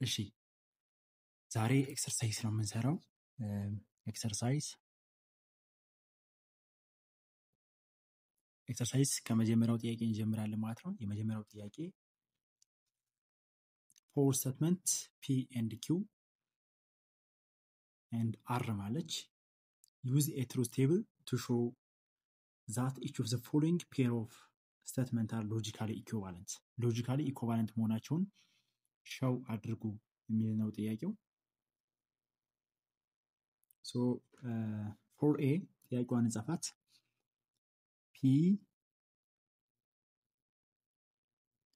እሺ ዛሬ ኤክሰርሳይዝ ነው የምንሰራው። ኤክሰርሳይዝ ከመጀመሪያው ጥያቄ እንጀምራለን ማለት ነው። የመጀመሪያው ጥያቄ for statement P and Q and R ማለች use a truth table to show that each of the following pair of statement are logically equivalent መሆናቸውን show አድርጉ የሚል ነው ጥያቄው። so for A ጥያቄዋን እንጻፋት P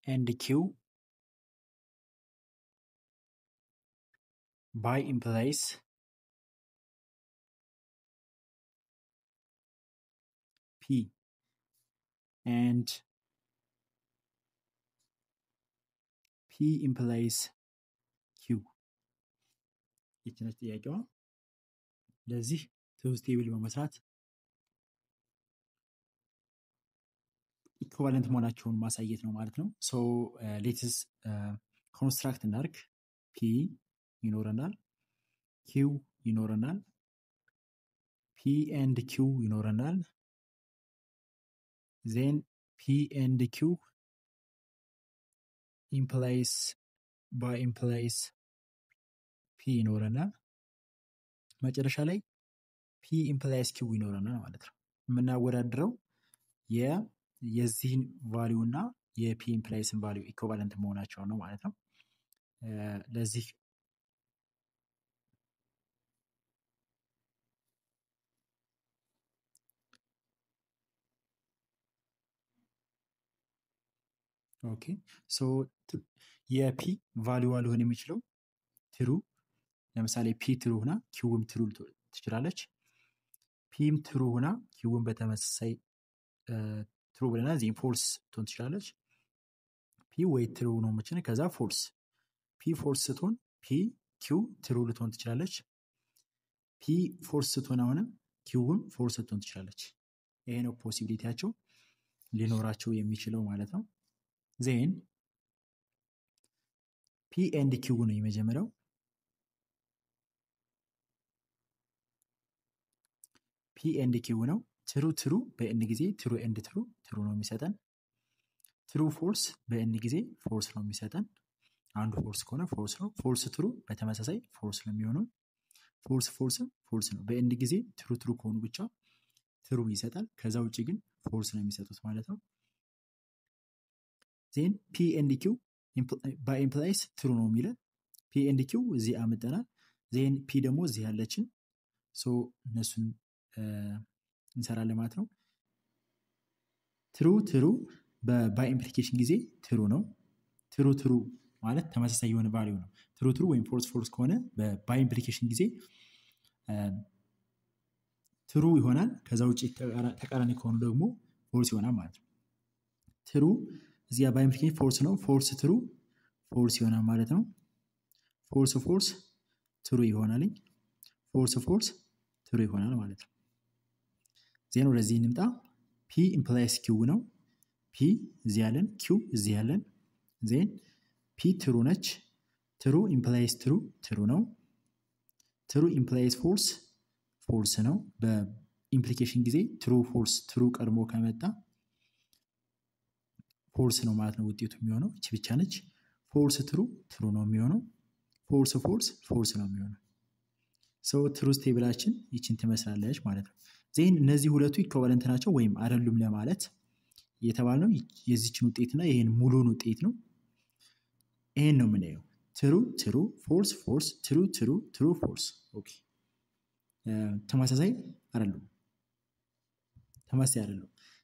and Q by implies P and P implies Q ይችላል ጥያቄዋ። ለዚህ ትሩዝ ቴብል በመስራት ኢኩቫለንት መሆናቸውን ማሳየት ነው ማለት ነው። ሶ ሌትስ ኮንስትራክት እናርግ። P ይኖረናል፣ Q ይኖረናል፣ P and Q ይኖረናል፣ then P and Q implies P ይኖረናል፣ መጨረሻ ላይ P implies Q ይኖረናል ማለት ነው። የምናወዳድረው የዚህን ቫልዩ እና የP implies ቫልዩ ኢኩቫለንት መሆናቸው ነው ማለት ነው። ለዚህ ኦኬ ሶ የP ቫልዩ ሊሆን የሚችለው ትሩ፣ ለምሳሌ P ትሩ ሆና Qም ትሩ ትችላለች። Pም ትሩ ሆና Qም በተመሳሳይ ትሩ ብለና ዚን ፎልስ ትሆን ትችላለች። P ወይ ትሩ ነው የምትችለው ከዛ ፎልስ፣ P ፎልስ ስትሆን P Q ትሩ ልትሆን ትችላለች። P ፎልስ ስትሆን አሁንም Qም ፎልስ ልትሆን ትችላለች። ይሄ ነው ፖሲቢሊቲያቸው ሊኖራቸው የሚችለው ማለት ነው። ዜን P and Q ነው የመጀመሪያው። P and Q ነው ትሩ በኤን ጊዜ ትሩ ኤንድ ትሩ ነው የሚሰጠን። ትሩ ፎልስ በኤን ጊዜ ፎልስ ነው የሚሰጠን። አንዱ ፎልስ ከሆነ ፎልስ ነው፣ ፎልስ ትሩ በተመሳሳይ ፎልስ ነው የሚሆነው። ፎልስ ነው በኤን ጊዜ ትሩ ከሆኑ ብቻ ትሩ ይሰጣል። ከዛ ውጪ ግን ፎልስ ነው የሚሰጡት ማለት ነው። ዜን P and Q by implies ትሩ ነው የሚለን። P and Q እዚህ አመጣናል። ዜን P ደግሞ እዚህ ያለችን ሶ እነሱን እንሰራለን ማለት ነው። ትሩ በባይ ኢምፕሊኬሽን ጊዜ ትሩ ነው። ትሩ ማለት ተመሳሳይ የሆነ ቫልዩ ነው። ትሩ ወይም ፎልስ ከሆነ በባይ ኢምፕሊኬሽን ጊዜ ትሩ ይሆናል። ከዛ ውጪ ተቃራኒ ከሆኑ ደግሞ ፎልስ ይሆናል ማለት ነው። ትሩ እዚያ ባይ ኢምፕሊኬሽን ፎልስ ነው። ፎልስ ትሩ ፎልስ ይሆናል ማለት ነው። ፎልስ ትሩ ይሆናል። ፎልስ ትሩ ይሆናል ማለት ነው። ዜን ወደዚህ እንምጣ። P implies Q ነው። P እዚህ ያለን Q እዚህ ያለን ዜን P ትሩ ነች። ትሩ implies ትሩ ነው። ትሩ implies ፎልስ ነው። በኢምፕሊኬሽን ጊዜ ትሩ ቀድሞ ከመጣ ፎልስ ነው ማለት ነው ውጤቱ የሚሆነው። እቺ ብቻ ነች። ፎልስ ትሩ ነው የሚሆነው። ፎልስ ነው የሚሆነው። ሶ ትሩዝ ቴብላችን ይችን ትመስላለች ማለት ነው። ዜን እነዚህ ሁለቱ ኢኩቫለንት ናቸው ወይም አይደሉም ለማለት የተባለው የዚችን ውጤትና ይሄን ሙሉን ውጤት ነው። ይሄን ነው የምናየው። ትሩ ፎልስ ትሩ ፎልስ። ኦኬ ተመሳሳይ አይደሉም።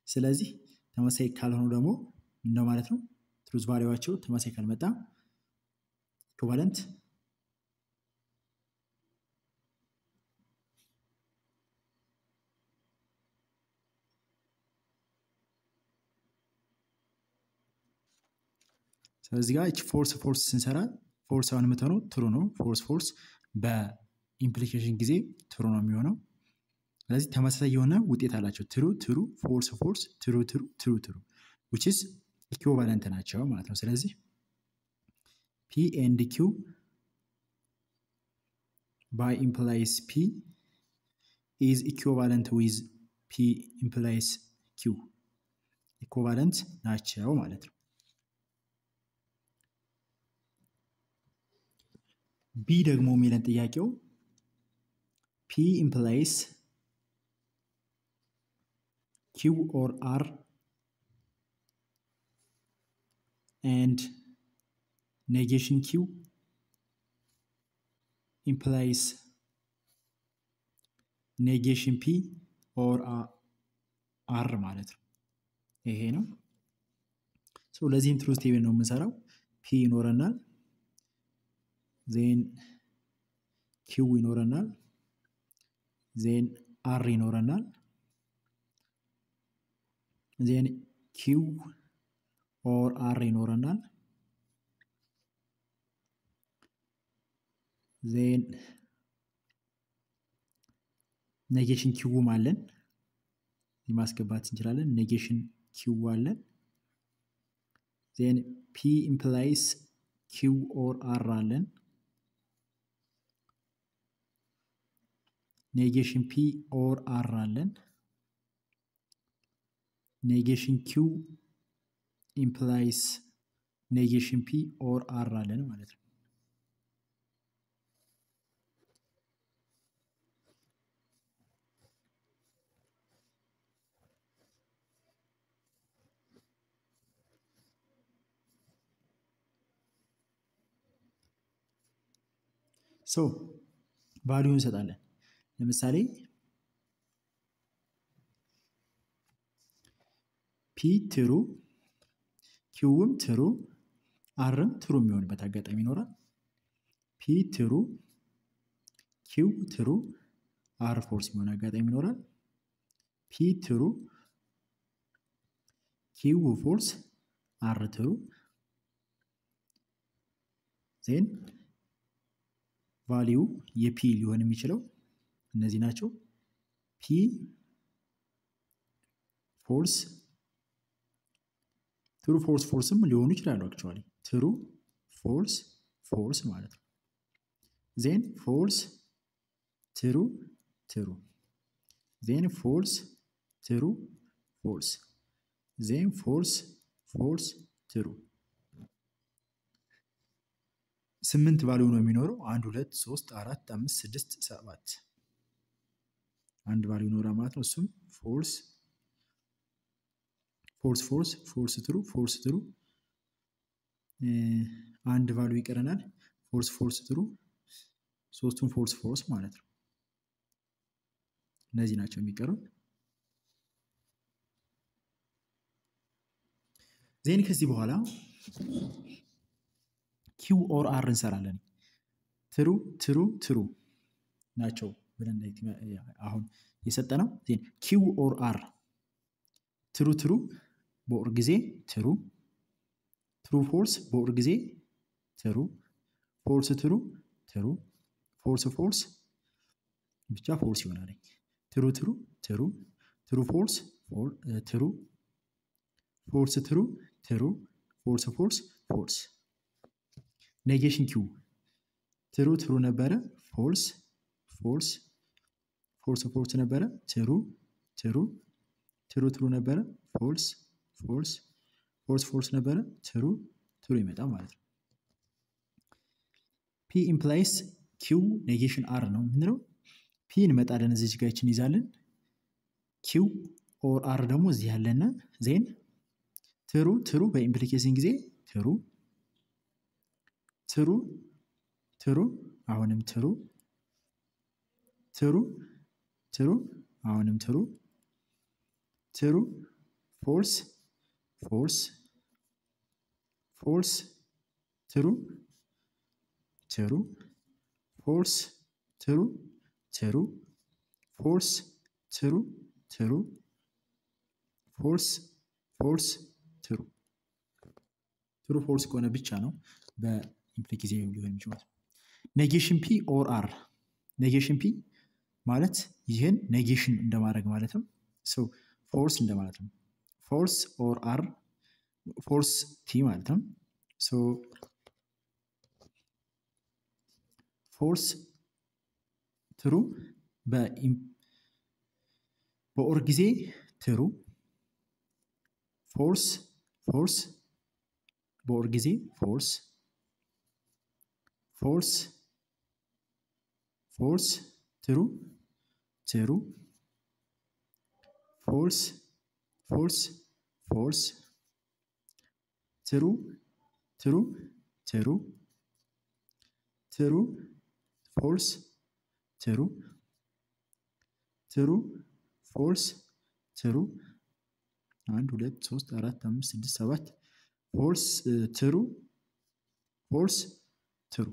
ስለዚህ ተመሳሳይ ካልሆኑ ደግሞ እንደው ማለት ነው ትሩዝ ቫልዩዋቸው ተመሳሳይ ካልመጣ ኢኩቫለንት ስለዚህ ጋር እቺ ፎልስ ስንሰራ ፎልስ አሁን የምትሆነው ትሩ ነው። ፎልስ በኢምፕሊኬሽን ጊዜ ትሩ ነው የሚሆነው። ስለዚህ ተመሳሳይ የሆነ ውጤት አላቸው። ትሩ ፎልስ ትሩ which is equivalent ናቸው ማለት ነው። ስለዚህ P and Q by implies P is equivalent with P implies Q ኢኩቫለንት ናቸው ማለት ነው። ቢ ደግሞ የሚለን ጥያቄው P implies Q or R and negation Q implies negation P or R ማለት ነው። ይሄ ነው። ለዚህም ትሩዝ ቴብል ነው የምንሰራው። P ይኖረናል፣ ዜን Q ይኖረናል፣ ዜን R ይኖረናል፣ ዜን Q or R ይኖረናል፣ ዜን ኔጌሽን ኪውም አለን ማስገባት እንችላለን። ኔጌሽን ኪው አለን። ዜን P implies Q or R አለን። ኔጌሽን P or R አለን። ኔጌሽን Q implies ኔጌሽን P or R አለን ማለት ነው። ቫልዩ እንሰጣለን። ለምሳሌ P ትሩ፣ ኪውም ትሩ፣ አርም ትሩ የሚሆንበት አጋጣሚ ይኖራል። P ትሩ፣ ኪው ትሩ፣ አር ፎልስ የሚሆን አጋጣሚ ይኖራል። P ትሩ፣ ኪው ፎልስ፣ አር ትሩ። ዜን ቫልዩ የፒ ሊሆን የሚችለው እነዚህ ናቸው። P ፎልስ፣ ትሩ ፎልስ ፎልስም ሊሆኑ ይችላሉ። አክቹዋሊ ትሩ ፎልስ ፎልስ ማለት ነው። ዜን ፎልስ ትሩ ትሩ፣ ዜን ፎልስ ትሩ ፎልስ፣ ዜን ፎልስ ፎልስ ትሩ። 8 ቫልዩ ነው የሚኖረው። 1 2 3 4 5 6 7 አንድ ቫልዩ ይኖራል ማለት ነው። እሱም ፎልስ ፎልስ ፎልስ ፎልስ ትሩ ፎልስ ትሩ። አንድ ቫልዩ ይቀረናል። ፎልስ ፎልስ ትሩ፣ ሶስቱም ፎልስ ፎልስ ማለት ነው። እነዚህ ናቸው የሚቀሩን። ዜን ከዚህ በኋላ ኪው ኦር አር እንሰራለን። ትሩ ትሩ ትሩ ናቸው ብለን አሁን የሰጠነው። ዜን ኪው ኦር አር ትሩ ትሩ በኦር ጊዜ ትሩ፣ ትሩ ፎልስ በኦር ጊዜ ትሩ፣ ፎልስ ትሩ ትሩ፣ ፎልስ ፎልስ ብቻ ፎልስ ይሆናል። ትሩ ትሩ ትሩ፣ ትሩ ፎልስ ትሩ፣ ፎልስ ትሩ ትሩ፣ ፎልስ ፎልስ ፎልስ። ኔጌሽን ኪው ትሩ ትሩ ነበረ፣ ፎልስ ፎልስ፣ ፎልስ ፎልስ ነበረ፣ ትሩ ትሩ፣ ትሩ ትሩ ነበረ፣ ፎልስ ፎልስ፣ ፎልስ ፎልስ ነበረ፣ ትሩ ትሩ ይመጣ ማለት ነው። P implies Q ኔጌሽን R ነው የምንለው። P እንመጣለን እዚህ ጋር ይችን ይዛለን። Q ኦር R ደግሞ እዚህ ያለና ዜን ትሩ ትሩ በኢምፕሊኬሽን ጊዜ ትሩ ትሩ ትሩ፣ አሁንም ትሩ ትሩ ትሩ፣ አሁንም ትሩ ትሩ፣ ፎልስ ፎልስ ፎልስ ትሩ ትሩ፣ ፎልስ ትሩ ትሩ፣ ፎልስ ትሩ ትሩ፣ ፎልስ ፎልስ ትሩ። ትሩ ፎልስ ከሆነ ብቻ ነው በኢምፕሊኬሽን ሊሆን የሚችለው። ኔጌሽን ፒ ኦር አር፣ ኔጌሽን ፒ ማለት ይህን ኔጌሽን እንደማድረግ ማለት ነው። ፎልስ እንደማለት ነው። ፎልስ ኦር አር፣ ፎልስ ቲ ማለት ነው። ፎልስ ትሩ በኦር ጊዜ ትሩ ፎልስ በኦር ጊዜ ፎልስ ትሩ ፎልስ ትሩ ፎልስ ትሩ 1 2 3 4 5 6 7 ፎልስ ትሩ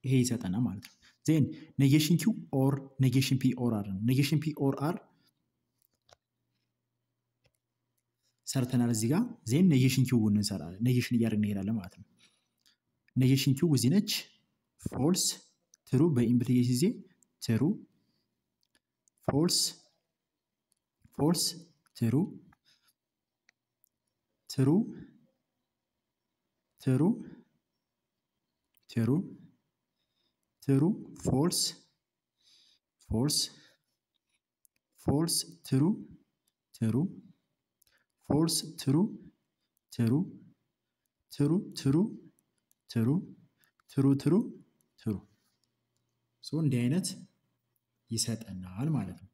ይሄ ይሰጠናል ማለት ነው። ዜን ኔጌሽን ኪው ኦር ኔጌሽን ፒ ኦር አር ነው። ኔጌሽን ፒ ኦር አር ሰርተናል እዚህ ጋር። ዜን ኔጌሽን ኪው እንሰራለን። ኔጌሽን እያደረግን እንሄዳለን ማለት ነው። ኔጌሽን ኪው እዚህ ነች። ፎልስ ትሩ በኢምፕሊኬሽን ጊዜ ትሩ ፎልስ ትሩ ፎልስ ትሩ ፎልስ ትሩ እንዲህ አይነት ይሰጠናል ማለት ነው።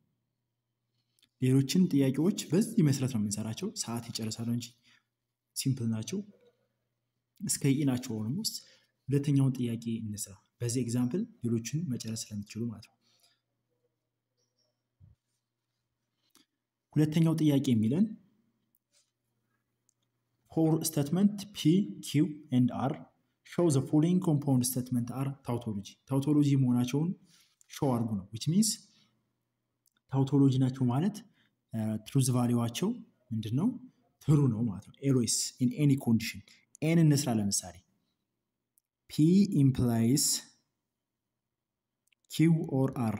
ሌሎችን ጥያቄዎች በዚህ መሰረት ነው የምንሰራቸው። ሰዓት ይጨርሳሉ እንጂ ሲምፕል ናቸው። እስከ ኢ ናቸው ኦልሞስት። ሁለተኛውን ጥያቄ እንስራ። በዚህ ኤግዛምፕል ሌሎችን መጨረስ ስለምትችሉ ማለት ነው። ሁለተኛው ጥያቄ የሚለን for statement P, Q, and R show the following compound statement are tautology. tautology መሆናቸውን show አድርጉ ነው። which means tautology ናቸው ማለት truth value-ዋቸው ምንድነው? true ነው ማለት ነው። always in any condition n እንስራ ለምሳሌ P implies Q or R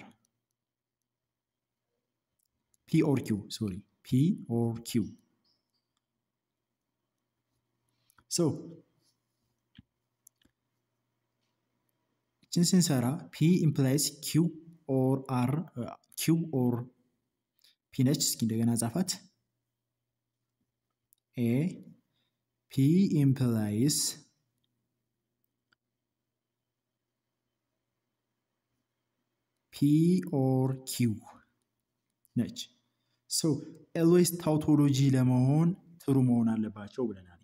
P or Q so እችን ስንሰራ P implies Q or R Q or P ነች። እስኪ እንደገና ጻፋት። A P implies P or Q ነች። so always tautology ለመሆን ትሩ መሆን አለባቸው ብለናል።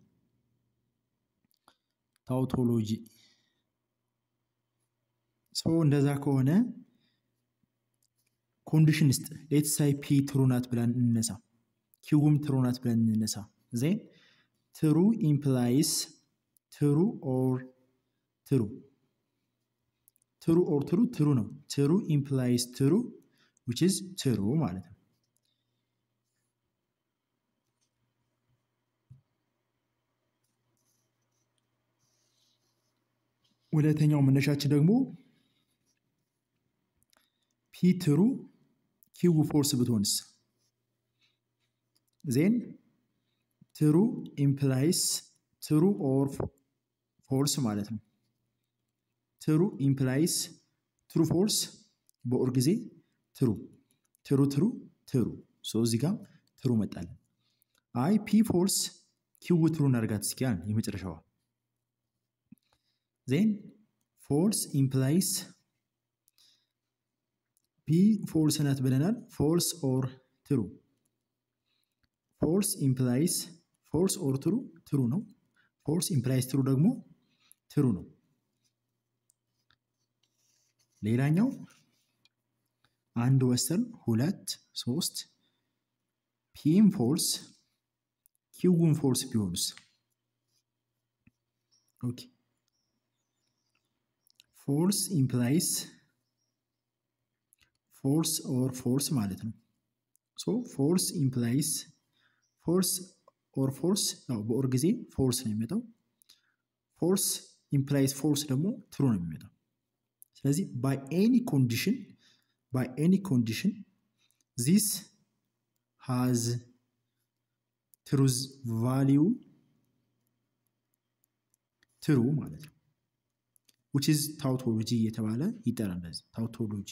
ታውቶሎጂ እንደዛ ከሆነ ኮንዲሽን ውስጥ ሌትስ ሳይ ፒ ትሩ ናት ብለን እንነሳ፣ ኪውም ትሩ ናት ብለን እንነሳ። ዜን ትሩ ኢምፕላይስ ትሩ ኦር ትሩ ነው። ትሩ ኢምፕላይስ ትሩ which is ትሩ ማለት ነው። ሁለተኛው መነሻችን ደግሞ ፒ ትሩ ኪው ፎልስ ብትሆንስ? ዜን ትሩ ኢምፕላይስ ትሩ ኦር ፎልስ ማለት ነው። ትሩ ኢምፕላይስ ትሩ ፎልስ በኦር ጊዜ ትሩ እዚህ ጋር ትሩ መጣለን። አይ ፒ ፎልስ ኪው ትሩ እናድርጋት እስኪ የመጨረሻዋ። ዜን ፎልስ ኢምፕላይስ ፒ ፎልስ ናት ብለናል። ፎልስ ኦር ትሩ ፎልስ ኢምፕላይስ ፎልስ ኦር ትሩ ነው። ፎልስ ኢምፕላይስ ትሩ ደግሞ ትሩ ነው። ሌላኛው አንድ ወሰን 2 3 ፒም ፎልስ ኪውም ፎልስ ቢሆንስ? ኦኬ ፎልስ ኢምፕላይስ ፎልስ ኦር ፎልስ ማለት ነው። ሶ ፎልስ ኢምፕላይስ ፎልስ ኦር ፎልስ ነው። በኦር ጊዜ ፎልስ ነው የሚመጣው። ፎልስ ኢምፕላይስ ፎልስ ደግሞ ትሩ ነው የሚመጣው። ስለዚህ by any condition this has truth value true ማለት ነው። which is ታውቶሎጂ እየተባለ ይጠራል። እንደዚህ ታውቶሎጂ